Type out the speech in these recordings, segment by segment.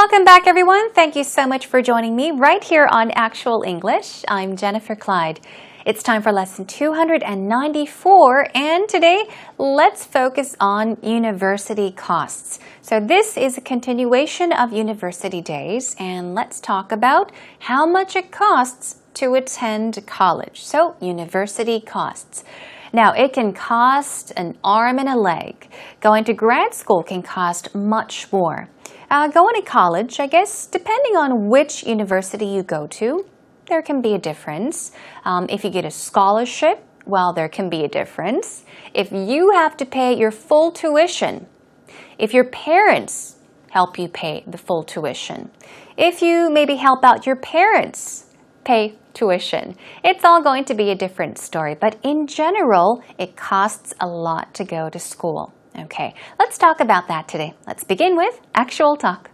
Welcome back, everyone. Thank you so much for joining me right here on Actual English. I'm Jennifer Clyde. It's time for lesson 294, and today let's focus on university costs. So this is a continuation of university days, and let's talk about how much it costs to attend college. So university costs. Now, it can cost an arm and a leg. Going to grad school can cost much more. Going to college, I guess, depending on which university you go to, there can be a difference. If you get a scholarship, well, there can be a difference. If you have to pay your full tuition, if your parents help you pay the full tuition, if you maybe help out your parents pay tuition, it's all going to be a different story. But in general, it costs a lot to go to school. Okay, let's talk about that today. Let's begin with Actual Talk.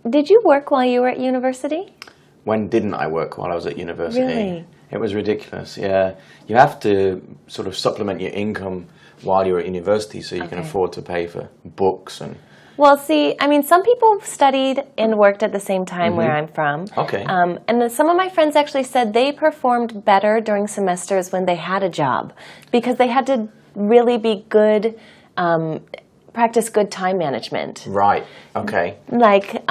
Did you work while you were at university? When didn't I work while I was at university? Really? It was ridiculous, yeah. You have to sort of supplement your income while you're at university so you can afford to pay for books and... Well, see, I mean, some people studied and worked at the same time where I'm from. Okay. And some of my friends actually said they performed better during semesters when they had a job because they had to really be good, practice good time management. Right, okay. Like,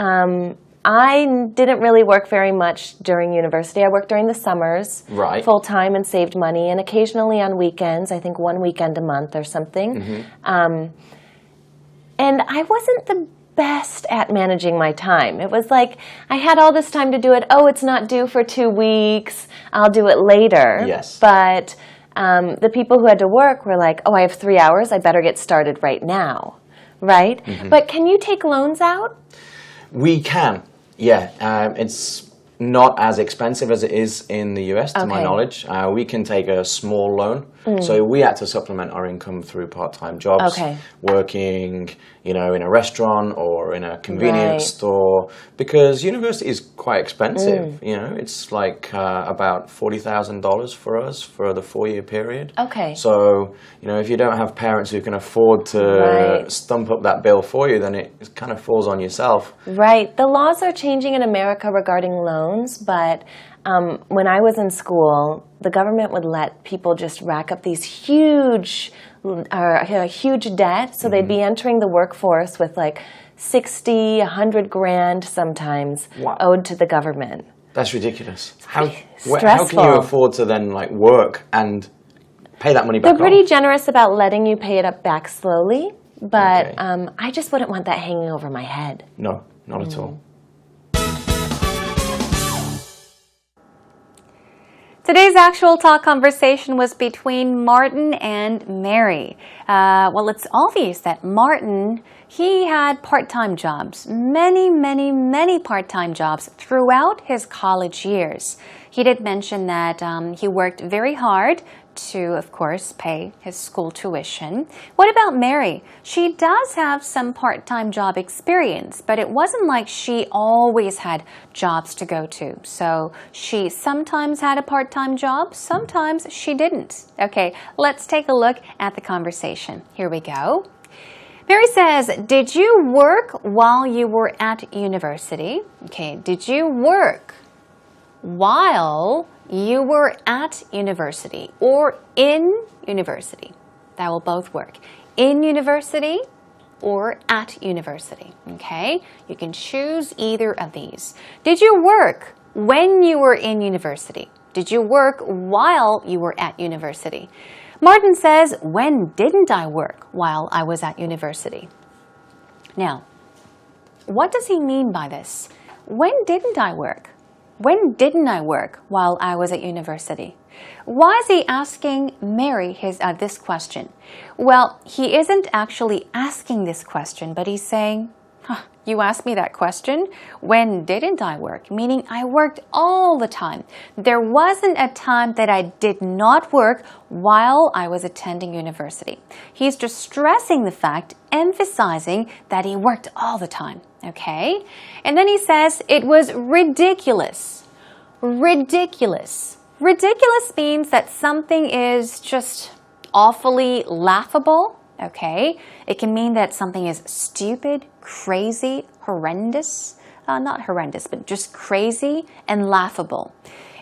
I didn't really work very much during university. I worked during the summers, full-time, and saved money, and occasionally on weekends, I think one weekend a month or something. And I wasn't the best at managing my time. It was like, I had all this time to do it. Oh, it's not due for 2 weeks. I'll do it later. Yes. But the people who had to work were like, oh, I have 3 hours. I better get started right now. Right? But can you take loans out? We can, yeah. It's not as expensive as it is in the US, to my knowledge. We can take a small loan. So we had to supplement our income through part-time jobs, working, in a restaurant or in a convenience store, because university is quite expensive. It's like about $40,000 for us for the 4-year period. Okay. So, if you don't have parents who can afford to stump up that bill for you, then it kind of falls on yourself. Right. The laws are changing in America regarding loans, but when I was in school, the government would let people just rack up these huge debt, so they'd be entering the workforce with like 60, 100 grand sometimes owed to the government. That's ridiculous. How can you afford to then work and pay that money back? They're pretty generous about letting you pay it up back slowly, but I just wouldn't want that hanging over my head. No, not at all. Today's Actual Talk conversation was between Martin and Mary. Well, it's obvious that Martin, he had part-time jobs, many part-time jobs throughout his college years. He did mention that he worked very hard to, of course, pay his school tuition. What about Mary? She does have some part-time job experience, but it wasn't like she always had jobs to go to. So she sometimes had a part-time job, sometimes she didn't. Okay, let's take a look at the conversation. Here we go. Mary says, did you work while you were at university? Okay, did you work while you were at university or in university? That will both work. In university or at university. Okay? You can choose either of these. Did you work when you were in university? Did you work while you were at university? Martin says, when didn't I work while I was at university? Now, what does he mean by this? When didn't I work? When didn't I work while I was at university? Why is he asking Mary this question? Well, he isn't actually asking this question, but he's saying, you asked me that question. When didn't I work? Meaning I worked all the time. There wasn't a time that I did not work while I was attending university. He's just stressing the fact, emphasizing that he worked all the time. Okay? And then he says it was ridiculous. Ridiculous. Ridiculous means that something is just awfully laughable, okay? It can mean that something is stupid, crazy, horrendous. Not horrendous, but just crazy and laughable.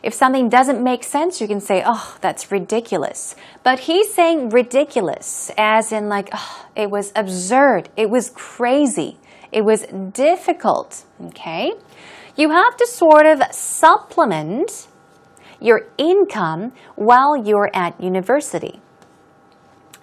If something doesn't make sense, you can say, oh, that's ridiculous. But he's saying ridiculous, as in like, oh, it was absurd, it was crazy, it was difficult, okay? You have to sort of supplement your income while you're at university.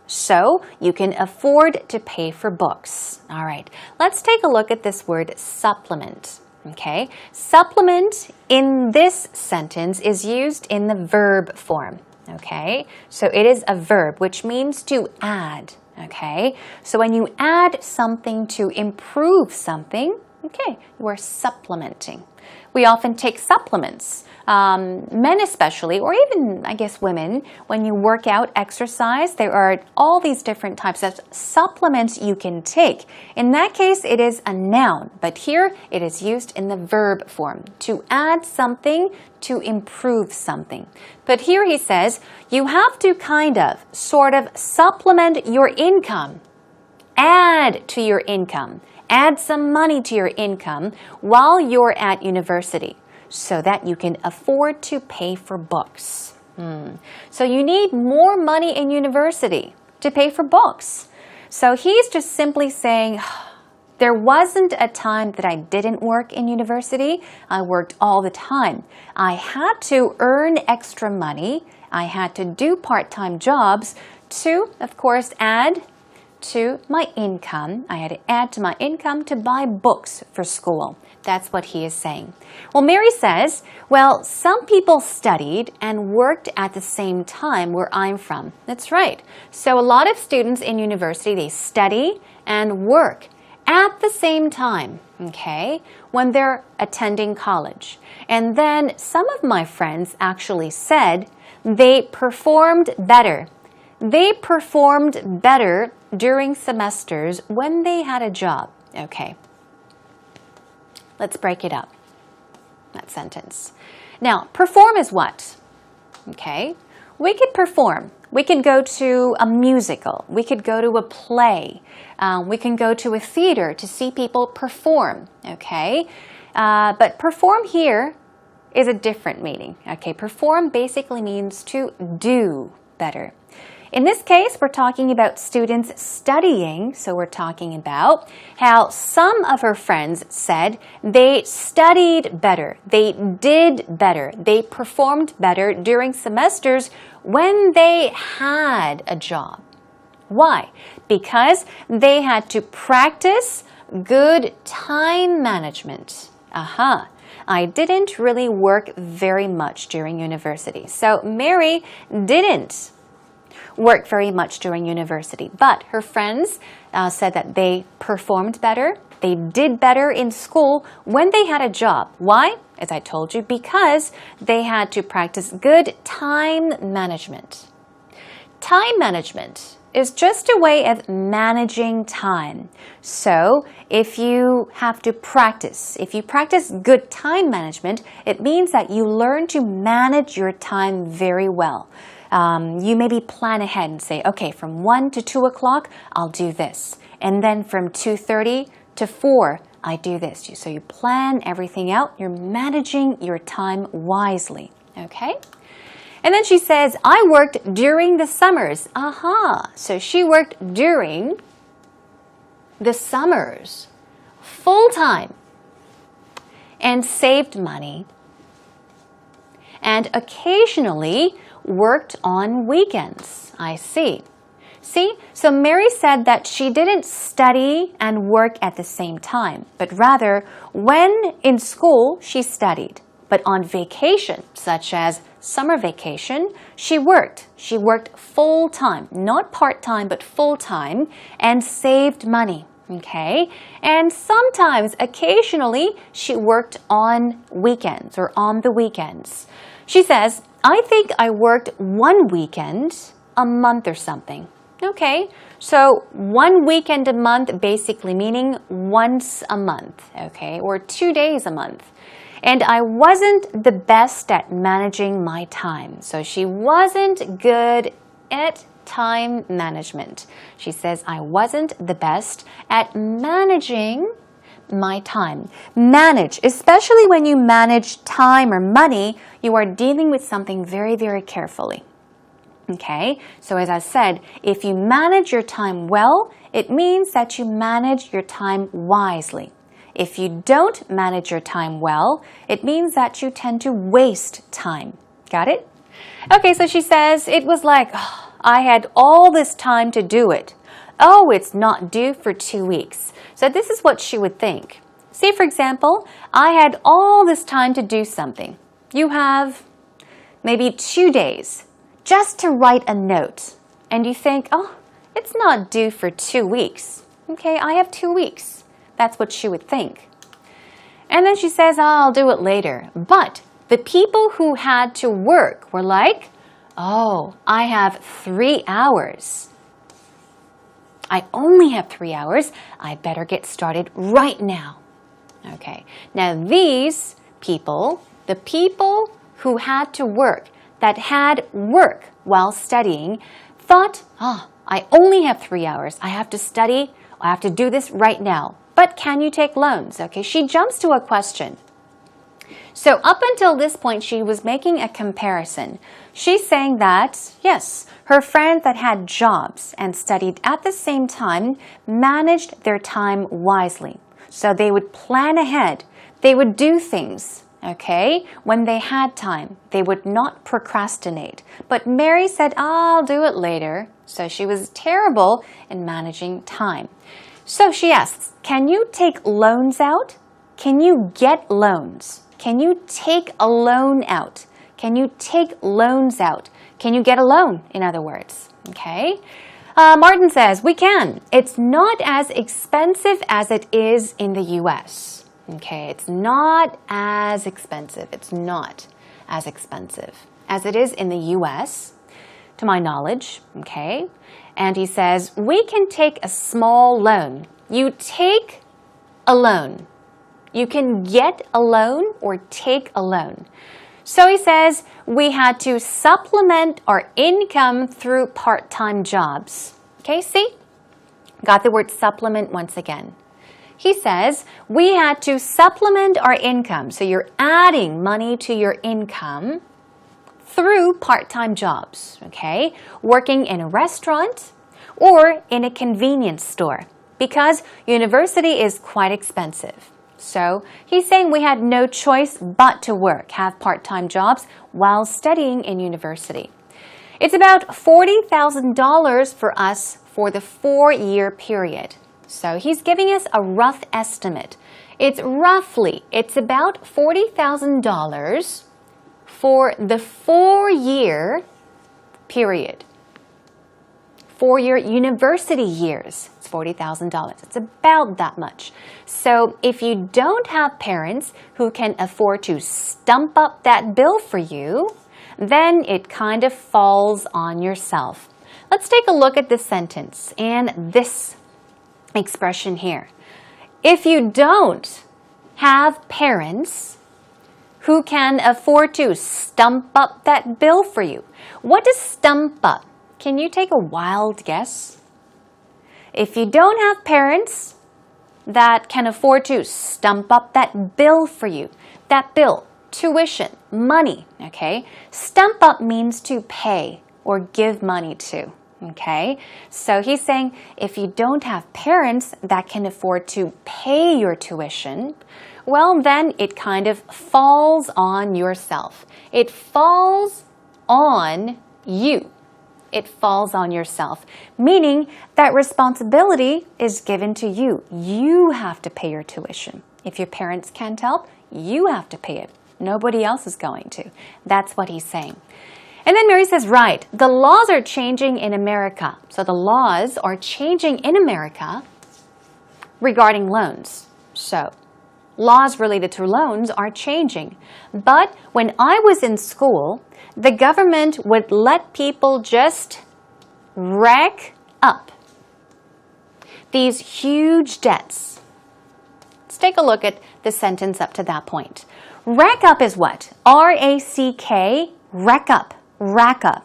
So you can afford to pay for books. All right, let's take a look at this word supplement. Okay, supplement in this sentence is used in the verb form. Okay, so it is a verb, which means to add. Okay, so when you add something to improve something, okay, you are supplementing. We often take supplements, men especially, or even, I guess, women. When you work out, exercise, there are all these different types of supplements you can take. In that case, it is a noun, but here it is used in the verb form, to add something to improve something. But here he says, you have to kind of, sort of supplement your income, add to your income. Add some money to your income while you're at university so that you can afford to pay for books. So you need more money in university to pay for books. So he's just simply saying, there wasn't a time that I didn't work in university. I worked all the time. I had to earn extra money. I had to do part-time jobs to, of course, add to my income. I had to add to my income to buy books for school. That's what he is saying. Well, Mary says, well, some people studied and worked at the same time where I'm from. That's right. So a lot of students in university, they study and work at the same time, okay, when they're attending college. And then some of my friends actually said they performed better. They performed better during semesters when they had a job. Okay. Let's break it up, that sentence. Now, perform is what? Okay. We could perform. We could go to a musical. We could go to a play. We can go to a theater to see people perform. Okay. But perform here is a different meaning. Okay. Perform basically means to do better. In this case, we're talking about students studying, so we're talking about how some of her friends said they studied better, they did better, they performed better during semesters when they had a job. Why? Because they had to practice good time management. I didn't really work very much during university. So Mary didn't work very much during university, but her friends said that they performed better, they did better in school when they had a job. Why? As I told you, because they had to practice good time management. Time management is just a way of managing time. So if you have to practice, if you practice good time management, it means that you learn to manage your time very well. You maybe plan ahead and say, okay, from 1 to 2 o'clock, I'll do this. And then from 2:30 to 4, I do this. So you plan everything out. You're managing your time wisely. Okay? And then she says, I worked during the summers. So she worked during the summers, full time, and saved money, and occasionally worked on weekends. I see. See? So Mary said that she didn't study and work at the same time, but rather when in school she studied. But on vacation, such as summer vacation, she worked. She worked full-time, not part-time, but full-time, and saved money. Okay? And sometimes, occasionally, she worked on weekends or on the weekends. She says, I think I worked one weekend a month or something. Okay, so 1 weekend a month basically meaning once a month, okay, or 2 days a month. And I wasn't the best at managing my time. So she wasn't good at time management. She says, I wasn't the best at managing my time. Manage, especially when you manage time or money, you are dealing with something very, very carefully. Okay, so as I said, if you manage your time well, it means that you manage your time wisely. If you don't manage your time well, it means that you tend to waste time. Got it? Okay, so she says, it was like, oh, I had all this time to do it. Oh, it's not due for 2 weeks. So this is what she would think. Say, for example, I had all this time to do something. You have maybe 2 days just to write a note. And you think, oh, it's not due for 2 weeks. Okay, I have 2 weeks. That's what she would think. And then she says, oh, I'll do it later. But the people who had to work were like, oh, I have 3 hours. I only have 3 hours. I better get started right now. Okay, now these people, the people who had to work, that had work while studying, thought, oh, I only have 3 hours. I have to study. I have to do this right now. But can you take loans? Okay, she jumps to a question. So up until this point, she was making a comparison. She's saying that, yes, her friends that had jobs and studied at the same time managed their time wisely. So they would plan ahead. They would do things, okay, when they had time. They would not procrastinate. But Mary said, I'll do it later. So she was terrible in managing time. So she asks, can you take loans out? Can you get loans? Can you take a loan out? Can you take loans out? Can you get a loan, in other words? Okay. Martin says, we can. It's not as expensive as it is in the U.S. Okay, it's not as expensive. It's not as expensive as it is in the U.S., to my knowledge. Okay. And he says, we can take a small loan. You take a loan. You can get a loan or take a loan. So he says, we had to supplement our income through part-time jobs. Okay, see? Got the word supplement once again. He says, we had to supplement our income. So you're adding money to your income through part-time jobs, okay? Working in a restaurant or in a convenience store because university is quite expensive. So he's saying we had no choice but to work, have part-time jobs while studying in university. It's about $40,000 for us for the 4-year period. So he's giving us a rough estimate. It's about $40,000 for the 4-year period. 4-year university years, it's $40,000. It's about that much. So if you don't have parents who can afford to stump up that bill for you, then it kind of falls on yourself. Let's take a look at this sentence and this expression here. If you don't have parents who can afford to stump up that bill for you, what does stump up? Can you take a wild guess? If you don't have parents that can afford to stump up that bill for you, that bill, tuition, money, okay? Stump up means to pay or give money to, okay? So he's saying if you don't have parents that can afford to pay your tuition, well, then it kind of falls on yourself. It falls on you. It falls on yourself, meaning that responsibility is given to you. You have to pay your tuition. If your parents can't help, you have to pay it. Nobody else is going to. That's what he's saying. And then Mary says, right, the laws are changing in America. So the laws are changing in America regarding loans. So laws related to loans are changing. But when I was in school, the government would let people just rack up these huge debts. Let's take a look at the sentence up to that point. Rack up is what? R-A-C-K, rack up, rack up.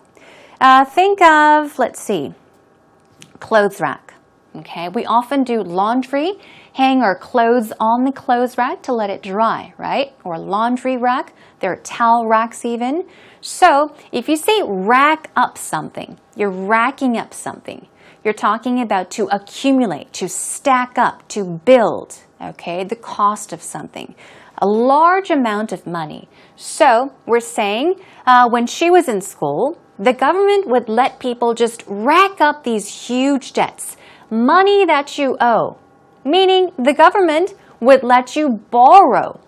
Think of, let's see, clothes rack. Okay, we often do laundry, hang our clothes on the clothes rack to let it dry, right? Or laundry rack, there are towel racks even. So if you say rack up something, you're racking up something. You're talking about to accumulate, to stack up, to build, okay, the cost of something. A large amount of money. So we're saying when she was in school, the government would let people just rack up these huge debts. Money that you owe. Meaning the government would let you borrow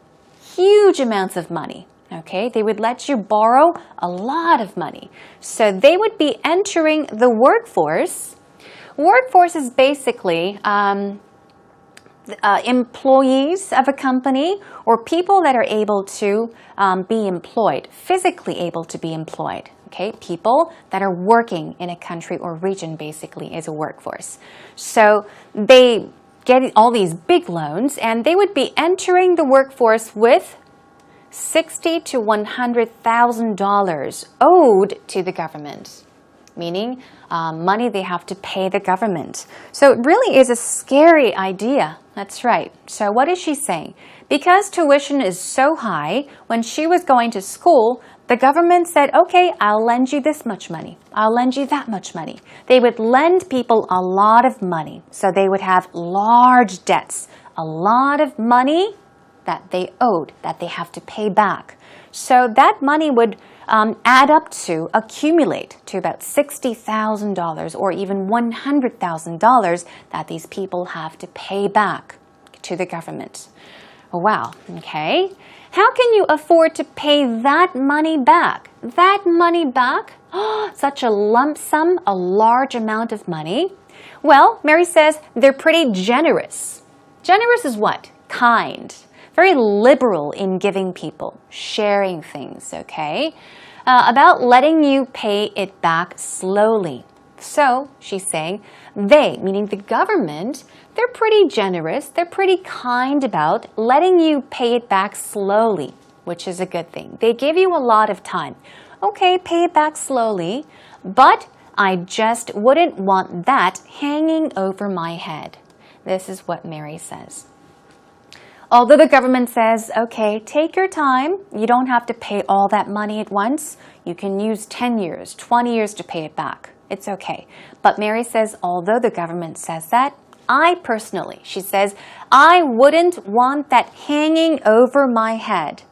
huge amounts of money. Okay, they would let you borrow a lot of money. So they would be entering the workforce. Workforce is basically employees of a company or people that are able to be employed, physically able to be employed. Okay, people that are working in a country or region basically is a workforce. So they get all these big loans and they would be entering the workforce with $60,000 to $100,000 owed to the government, meaning money they have to pay the government. So it really is a scary idea. That's right. So what is she saying? Because tuition is so high, when she was going to school, the government said, okay, I'll lend you this much money. I'll lend you that much money. They would lend people a lot of money. So they would have large debts, a lot of money that they owed, that they have to pay back. So that money would add up to, accumulate to about $60,000 or even $100,000 that these people have to pay back to the government. Oh, wow, okay. How can you afford to pay that money back? That money back? Oh, such a lump sum, a large amount of money. Well, Mary says they're pretty generous. Generous is what? Kind. Very liberal in giving people, sharing things, okay? About letting you pay it back slowly. So, she's saying, they, meaning the government, they're pretty generous, they're pretty kind about letting you pay it back slowly, which is a good thing. They give you a lot of time. Okay, pay it back slowly, but I just wouldn't want that hanging over my head. This is what Mary says. Although the government says, okay, take your time, you don't have to pay all that money at once. You can use 10 years, 20 years to pay it back. It's okay. But Mary says, although the government says that, I personally, she says, I wouldn't want that hanging over my head.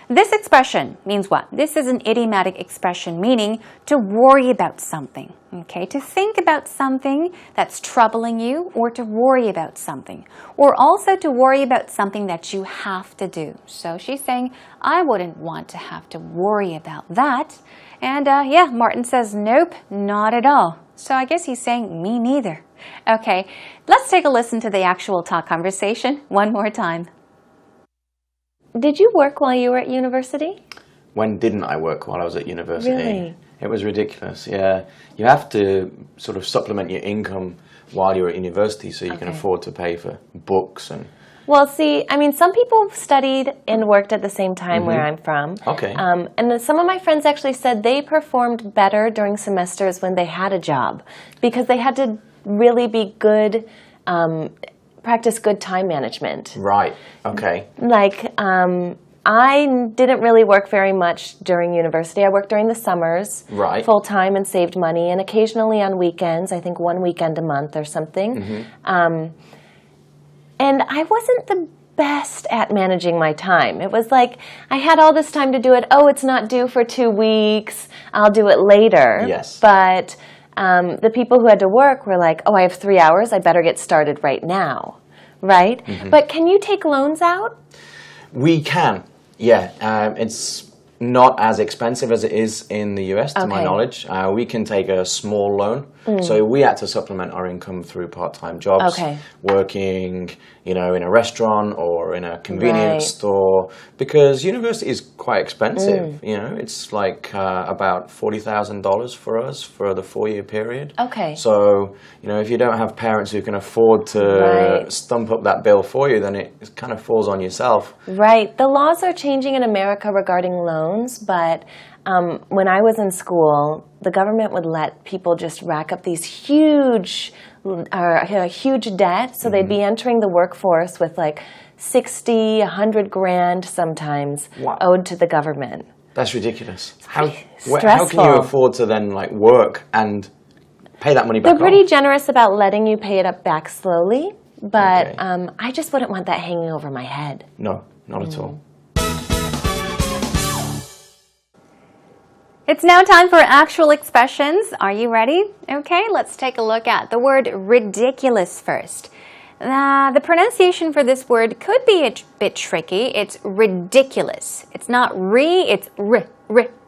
This expression means what? This is an idiomatic expression meaning to worry about something, okay? To think about something that's troubling you or to worry about something. Or also to worry about something that you have to do. So she's saying, I wouldn't want to have to worry about that. And yeah, Martin says, nope, not at all. So I guess he's saying, me neither. Okay, let's take a listen to the actual talk conversation one more time. Did you work while you were at university? When didn't I work while I was at university? Really? It was ridiculous, yeah. You have to sort of supplement your income while you're at university so you can afford to pay for books and... Well, see, I mean, some people studied and worked at the same time where I'm from. Okay. And then some of my friends actually said they performed better during semesters when they had a job because they had to really be good, practice good time management. Right, okay. Like, I didn't really work very much during university. I worked during the summers, full-time, and saved money, and occasionally on weekends, I think one weekend a month or something. And I wasn't the best at managing my time. It was like, I had all this time to do it. Oh, it's not due for 2 weeks. I'll do it later. Yes. But the people who had to work were like, oh, I have 3 hours. I better get started right now. Right? But can you take loans out? We can, yeah. It's not as expensive as it is in the US, to my Okay. knowledge. We can take a small loan. So we had to supplement our income through part-time jobs, Okay. working, in a restaurant or in a convenience Right. store, because university is quite expensive. It's like about $40,000 for us for the 4-year period. Okay. So, if you don't have parents who can afford to Right. stump up that bill for you, then it kind of falls on yourself. Right. The laws are changing in America regarding loans, but when I was in school, the government would let people just rack up these huge debt. So they'd be entering the workforce with like 60, 100 grand sometimes Wow. owed to the government. That's ridiculous. How can stressful. you afford to then work and pay that money back? They're pretty off? generous about letting you pay it up back slowly, but Okay. I just wouldn't want that hanging over my head. No, not at all. It's now time for actual expressions. Are you ready? Okay, let's take a look at the word ridiculous first. The pronunciation for this word could be a bit tricky. It's ridiculous. It's not it's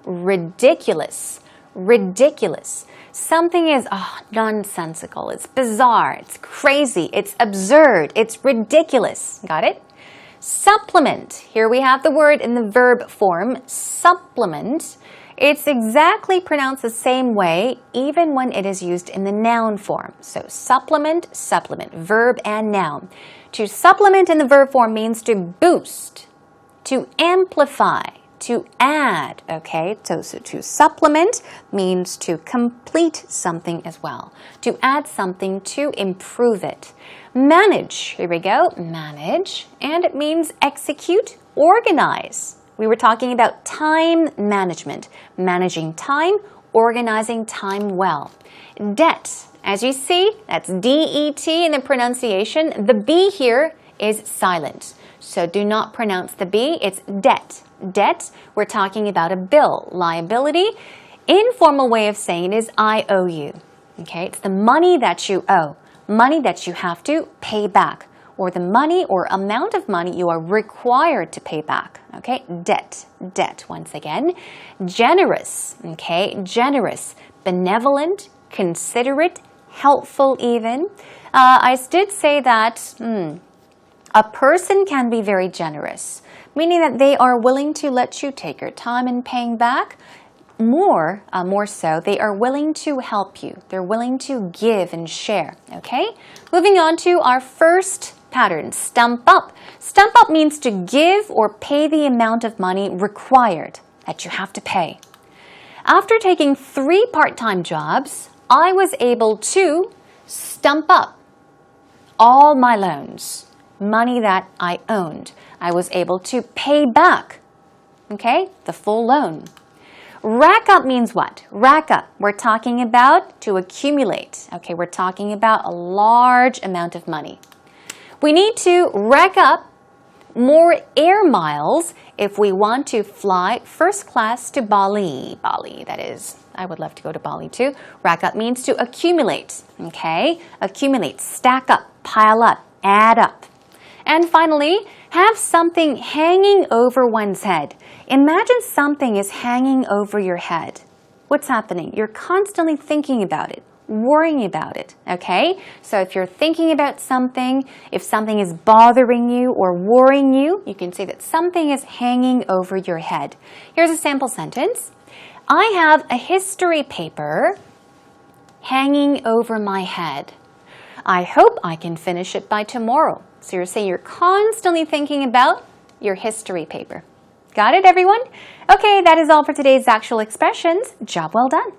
ridiculous. Ridiculous. Something is nonsensical. It's bizarre. It's crazy. It's absurd. It's ridiculous. Got it? Supplement. Here we have the word in the verb form, supplement. It's exactly pronounced the same way, even when it is used in the noun form. So supplement, supplement, verb and noun. To supplement in the verb form means to boost, to amplify, to add, okay? So to supplement means to complete something as well, to add something to improve it. Manage, here we go, manage, and it means execute, organize. We were talking about time management, managing time, organizing time well. Debt, as you see, that's D-E-T in the pronunciation. The B here is silent, so do not pronounce the B. It's debt. Debt, we're talking about a bill, liability. Informal way of saying it is I owe you. Okay, it's the money that you owe, money that you have to pay back, or the money or amount of money you are required to pay back. Okay, debt, debt once again. Generous, okay, generous, benevolent, considerate, helpful even. I did say that a person can be very generous, meaning that they are willing to let you take your time in paying back. More so, they are willing to help you. They're willing to give and share, okay? Moving on to our first pattern, stump up. Stump up means to give or pay the amount of money required that you have to pay. After taking 3 part-time jobs, I was able to stump up all my loans, money that I owned. I was able to pay back, okay, the full loan. Rack up means what? Rack up. We're talking about to accumulate. Okay, we're talking about a large amount of money. We need to rack up more air miles if we want to fly first class to Bali. Bali, that is. I would love to go to Bali too. Rack up means to accumulate. Okay? Accumulate, stack up, pile up, add up. And finally, have something hanging over one's head. Imagine something is hanging over your head. What's happening? You're constantly thinking about it, worrying about it, okay? So if you're thinking about something, if something is bothering you or worrying you, you can say that something is hanging over your head. Here's a sample sentence. I have a history paper hanging over my head. I hope I can finish it by tomorrow. So you're saying you're constantly thinking about your history paper. Got it, everyone? Okay, that is all for today's actual expressions. Job well done.